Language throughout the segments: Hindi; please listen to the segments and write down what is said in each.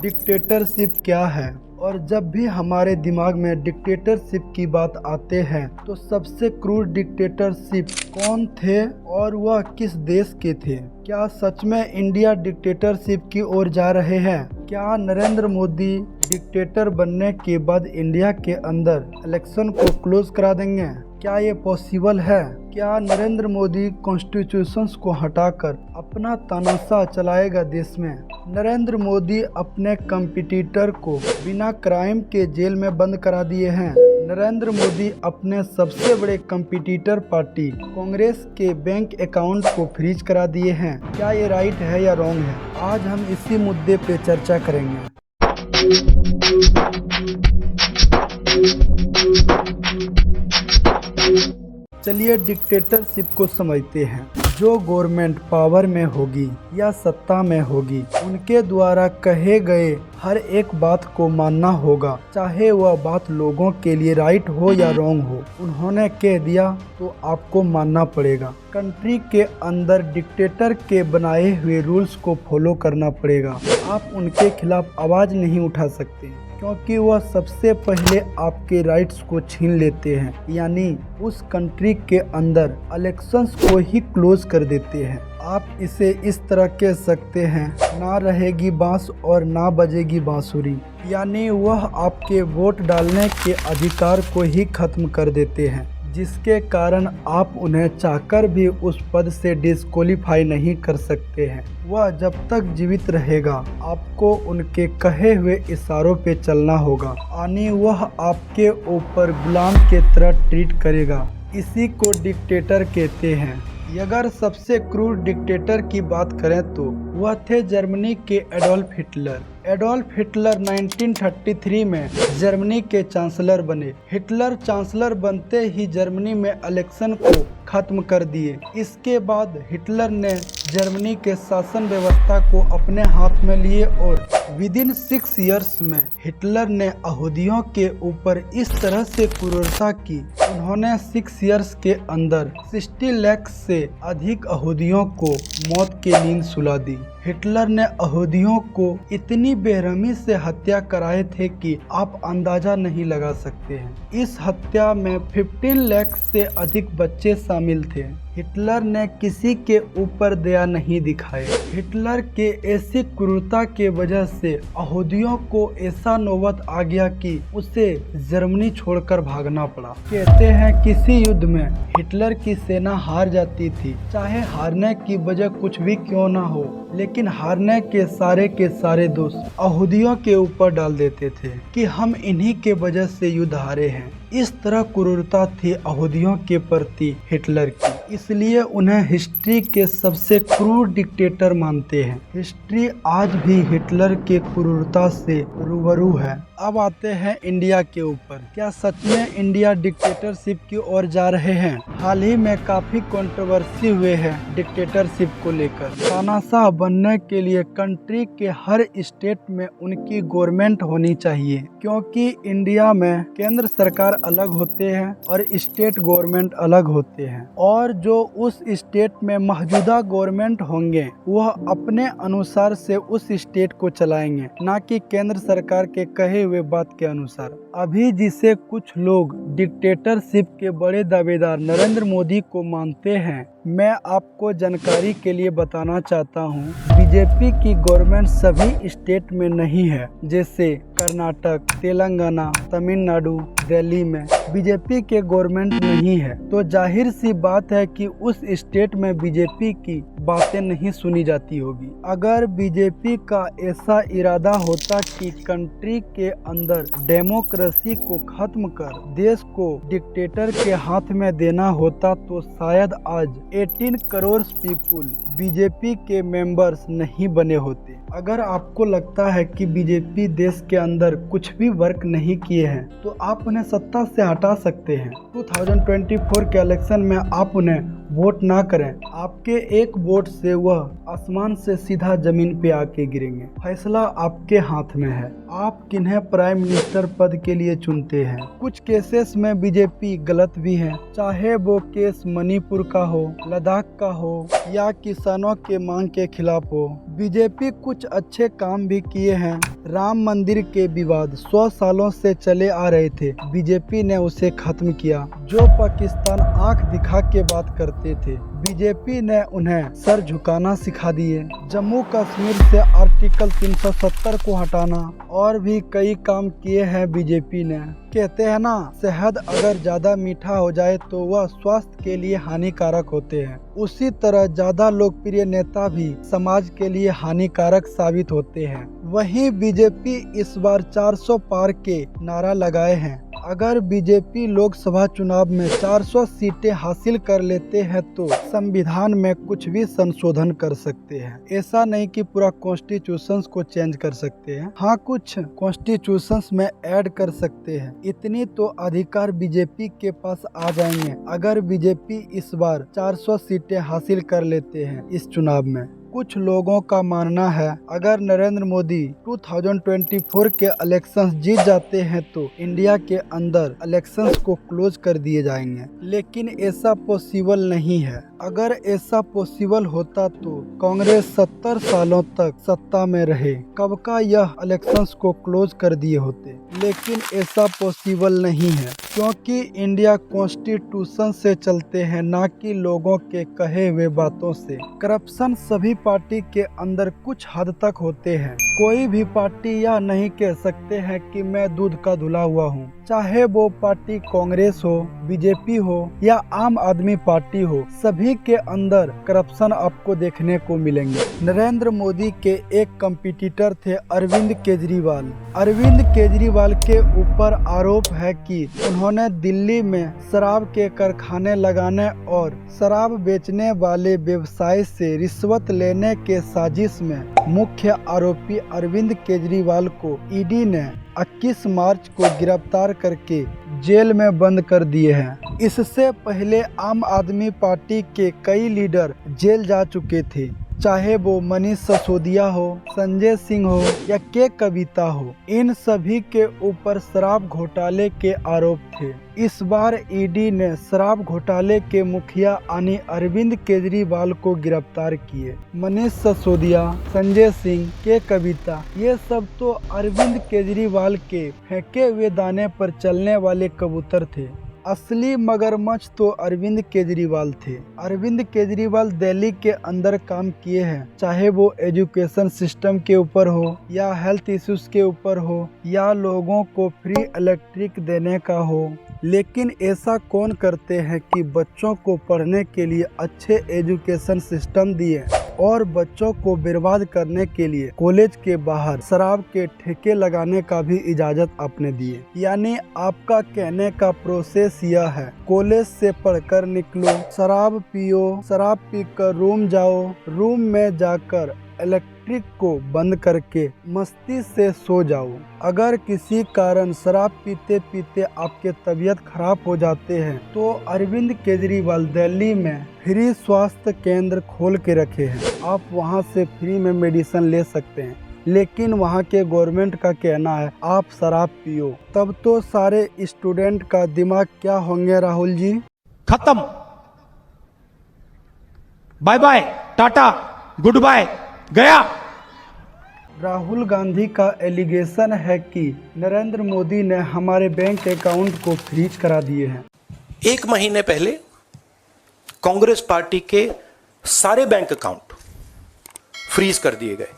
डिक्टेटरशिप क्या है। और जब भी हमारे दिमाग में डिक्टेटरशिप की बात आते हैं तो सबसे क्रूर डिक्टेटरशिप कौन थे और वह किस देश के थे। क्या सच में इंडिया डिक्टेटरशिप की ओर जा रहे हैं। क्या नरेंद्र मोदी डिक्टेटर बनने के बाद इंडिया के अंदर इलेक्शन को क्लोज करा देंगे। क्या ये पॉसिबल है। क्या नरेंद्र मोदी कॉन्स्टिट्यूशन को हटाकर अपना तानाशाह चलाएगा देश में। नरेंद्र मोदी अपने कंपटीटर को बिना क्राइम के जेल में बंद करा दिए हैं। नरेंद्र मोदी अपने सबसे बड़े कंपटीटर पार्टी कांग्रेस के बैंक अकाउंट को फ्रीज करा दिए हैं। क्या ये राइट है या रॉन्ग है। आज हम इसी मुद्दे पे चर्चा करेंगे। चलिए डिक्टेटरशिप को समझते हैं। जो गवर्नमेंट पावर में होगी या सत्ता में होगी उनके द्वारा कहे गए हर एक बात को मानना होगा, चाहे वह बात लोगों के लिए राइट हो या रॉन्ग हो। उन्होंने कह दिया तो आपको मानना पड़ेगा। कंट्री के अंदर डिक्टेटर के बनाए हुए रूल्स को फॉलो करना पड़ेगा। आप उनके खिलाफ आवाज़ नहीं उठा सकते क्योंकि वह सबसे पहले आपके राइट्स को छीन लेते हैं, यानी उस कंट्री के अंदर इलेक्शंस को ही क्लोज कर देते हैं। आप इसे इस तरह कह सकते हैं, ना रहेगी बांस और ना बजेगी बांसुरी, यानी वह आपके वोट डालने के अधिकार को ही खत्म कर देते हैं, जिसके कारण आप उन्हें चाहकर भी उस पद से डिस्क्वालीफाई नहीं कर सकते हैं। वह जब तक जीवित रहेगा आपको उनके कहे हुए इशारों पे चलना होगा, यानी वह आपके ऊपर गुलाम के तरह ट्रीट करेगा। इसी को डिक्टेटर कहते हैं। अगर सबसे क्रूर डिक्टेटर की बात करें तो वह थे जर्मनी के एडोल्फ हिटलर। एडोल्फ हिटलर 1933 में जर्मनी के चांसलर बने। हिटलर चांसलर बनते ही जर्मनी में इलेक्शन को खत्म कर दिए। इसके बाद हिटलर ने जर्मनी के शासन व्यवस्था को अपने हाथ में लिए और विदिन 6 इयर्स में हिटलर ने यहूदियों के ऊपर इस तरह से क्रूरता की। उन्होंने 6 इयर्स के अंदर 60 लाख से अधिक यहूदियों को मौत की नींद सुला दी। हिटलर ने यहूदियों को इतनी बेरहमी से हत्या कराए थे कि आप अंदाजा नहीं लगा सकते हैं। इस हत्या में 15 लाख से अधिक बच्चे शामिल थे। हिटलर ने किसी के ऊपर दया नहीं दिखाए। हिटलर के ऐसी क्रूरता के वजह से यहूदियों को ऐसा नौबत आ गया कि उसे जर्मनी छोड़कर भागना पड़ा। कहते हैं किसी युद्ध में हिटलर की सेना हार जाती थी, चाहे हारने की वजह कुछ भी क्यों ना हो, लेकिन हारने के सारे दोष यहूदियों के ऊपर डाल देते थे कि हम इन्हीं के वजह से युद्ध हारे हैं। इस तरह क्रूरता थी यहूदियों के प्रति हिटलर की, इसलिए उन्हें हिस्ट्री के सबसे क्रूर डिक्टेटर मानते हैं। हिस्ट्री आज भी हिटलर के क्रूरता से रूबरू है। अब आते हैं इंडिया के ऊपर। क्या सच में इंडिया डिक्टेटरशिप की ओर जा रहे हैं। हाल ही में काफी कंट्रोवर्सी हुए हैं डिक्टेटरशिप को लेकर। तानाशाह बनने के लिए कंट्री के हर स्टेट में उनकी गवर्नमेंट होनी चाहिए, क्योंकि इंडिया में केंद्र सरकार अलग होते हैं और स्टेट गवर्नमेंट अलग होते हैं, और जो उस स्टेट में मौजूदा गवर्नमेंट होंगे वह अपने अनुसार से उस स्टेट को चलाएंगे, ना कि केंद्र सरकार के कहे हुए बात के अनुसार। अभी जिसे कुछ लोग डिक्टेटरशिप के बड़े दावेदार नरेंद्र मोदी को मानते हैं, मैं आपको जानकारी के लिए बताना चाहता हूँ, बीजेपी की गवर्नमेंट सभी स्टेट में नहीं है। जैसे कर्नाटक, तेलंगाना, तमिलनाडु, दिल्ली में बीजेपी के गवर्नमेंट नहीं है, तो जाहिर सी बात है कि उस स्टेट में बीजेपी की बातें नहीं सुनी जाती होगी। अगर बीजेपी का ऐसा इरादा होता कि कंट्री के अंदर डेमोक्रेसी को खत्म कर देश को डिक्टेटर के हाथ में देना होता, तो शायद आज 18 करोड़ पीपुल बीजेपी के मेंबर्स नहीं बने होते। अगर आपको लगता है कि बीजेपी देश के अंदर कुछ भी वर्क नहीं किए हैं, तो आप उन्हें सत्ता से हटा सकते हैं। 2024 के इलेक्शन में आप उन्हें वोट ना करें, आपके एक वोट से वह आसमान से सीधा जमीन पे आके गिरेंगे। फैसला आपके हाथ में है, आप किन्हें प्राइम मिनिस्टर पद के लिए चुनते हैं। कुछ केसेस में बीजेपी गलत भी है, चाहे वो केस मणिपुर का हो, लद्दाख का हो या किसानों के मांग के खिलाफ हो। बीजेपी कुछ अच्छे काम भी किए हैं। राम मंदिर के विवाद 100 सालों से चले आ रहे थे, बीजेपी ने उसे खत्म किया। जो पाकिस्तान आंख दिखा के बात करते थे, बीजेपी ने उन्हें सर झुकाना सिखा दिए। जम्मू कश्मीर से आर्टिकल 370 को हटाना और भी कई काम किए हैं बीजेपी ने। कहते हैं ना, शहद अगर ज्यादा मीठा हो जाए तो वह स्वास्थ्य के लिए हानिकारक होते हैं। उसी तरह ज्यादा लोकप्रिय नेता भी समाज के लिए हानिकारक साबित होते हैं। वहीं बीजेपी इस बार 400 पार के नारा लगाए हैं। अगर बीजेपी लोकसभा चुनाव में 400 सीटें हासिल कर लेते हैं तो संविधान में कुछ भी संशोधन कर सकते हैं। ऐसा नहीं कि पूरा कॉन्स्टिट्यूशन को चेंज कर सकते हैं, हाँ कुछ कॉन्स्टिट्यूशन में ऐड कर सकते हैं। इतनी तो अधिकार बीजेपी के पास आ जाएंगे अगर बीजेपी इस बार 400 सीटें हासिल कर लेते हैं इस चुनाव में। कुछ लोगों का मानना है अगर नरेंद्र मोदी 2024 के इलेक्शंस जीत जाते हैं तो इंडिया के अंदर इलेक्शंस को क्लोज कर दिए जाएंगे, लेकिन ऐसा पॉसिबल नहीं है। अगर ऐसा पॉसिबल होता तो कांग्रेस 70 सालों तक सत्ता में रहे, कब का यह इलेक्शंस को क्लोज कर दिए होते। लेकिन ऐसा पॉसिबल नहीं है क्योंकि इंडिया कॉन्स्टिट्यूशन से चलते हैं, ना कि लोगों के कहे हुए बातों से। करप्शन सभी पार्टी के अंदर कुछ हद तक होते हैं। कोई भी पार्टी यह नहीं कह सकते हैं कि मैं दूध का धुला हुआ हूँ, चाहे वो पार्टी कांग्रेस हो, बीजेपी हो या आम आदमी पार्टी हो, सभी के अंदर करप्शन आपको देखने को मिलेंगे। नरेंद्र मोदी के एक कंपटीटर थे अरविंद केजरीवाल। अरविंद केजरीवाल के ऊपर आरोप है कि उन्होंने दिल्ली में शराब के कारखाने लगाने और शराब बेचने वाले व्यवसायी से रिश्वत लेने के साजिश में मुख्य आरोपी अरविंद केजरीवाल को ईडी ने 21 मार्च को गिरफ्तार करके जेल में बंद कर दिए हैं। इससे पहले आम आदमी पार्टी के कई लीडर जेल जा चुके थे, चाहे वो मनीष सिसोदिया हो, संजय सिंह हो या के कविता हो। इन सभी के ऊपर शराब घोटाले के आरोप थे। इस बार ईडी ने शराब घोटाले के मुखिया यानी अरविंद केजरीवाल को गिरफ्तार किए। मनीष सिसोदिया, संजय सिंह, के कविता, ये सब तो अरविंद केजरीवाल के फेंके हुए दाने पर चलने वाले कबूतर थे। असली मगरमच्छ तो अरविंद केजरीवाल थे। अरविंद केजरीवाल दिल्ली के अंदर काम किए हैं, चाहे वो एजुकेशन सिस्टम के ऊपर हो या हेल्थ इश्यूज के ऊपर हो या लोगों को फ्री इलेक्ट्रिक देने का हो। लेकिन ऐसा कौन करते हैं कि बच्चों को पढ़ने के लिए अच्छे एजुकेशन सिस्टम दिए और बच्चों को बर्बाद करने के लिए कॉलेज के बाहर शराब के ठेके लगाने का भी इजाजत आपने दिए। यानी आपका कहने का प्रोसेस यह है, कॉलेज से पढ़कर निकलो, शराब पियो, शराब पीकर रूम जाओ, रूम में जाकर इलेक्ट्रिक को बंद करके मस्ती से सो जाओ। अगर किसी कारण शराब पीते पीते आपके तबीयत खराब हो जाते हैं तो अरविंद केजरीवाल दिल्ली में फ्री स्वास्थ्य केंद्र खोल के रखे हैं। आप वहां से फ्री में मेडिसिन ले सकते हैं, लेकिन वहां के गवर्नमेंट का कहना है आप शराब पियो। तब तो सारे स्टूडेंट का दिमाग क्या होंगे राहुल जी? खत्म, bye bye, tata, good bye, गया। राहुल गांधी का एलिगेशन है कि नरेंद्र मोदी ने हमारे बैंक अकाउंट को फ्रीज करा दिए हैं। 1 महीने पहले कांग्रेस पार्टी के सारे बैंक अकाउंट फ्रीज कर दिए गए।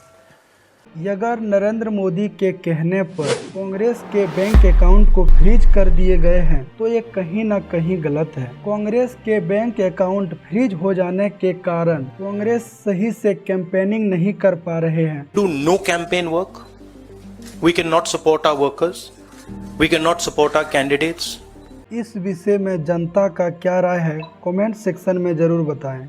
अगर नरेंद्र मोदी के कहने पर कांग्रेस के बैंक अकाउंट को फ्रीज कर दिए गए हैं तो ये कहीं ना कहीं गलत है। कांग्रेस के बैंक अकाउंट फ्रीज हो जाने के कारण कांग्रेस सही से कैंपेनिंग नहीं कर पा रहे हैं। Do no campaign work. We cannot support our workers. We cannot support our candidates. इस विषय में जनता का क्या राय है, कमेंट सेक्शन में जरूर बताएं।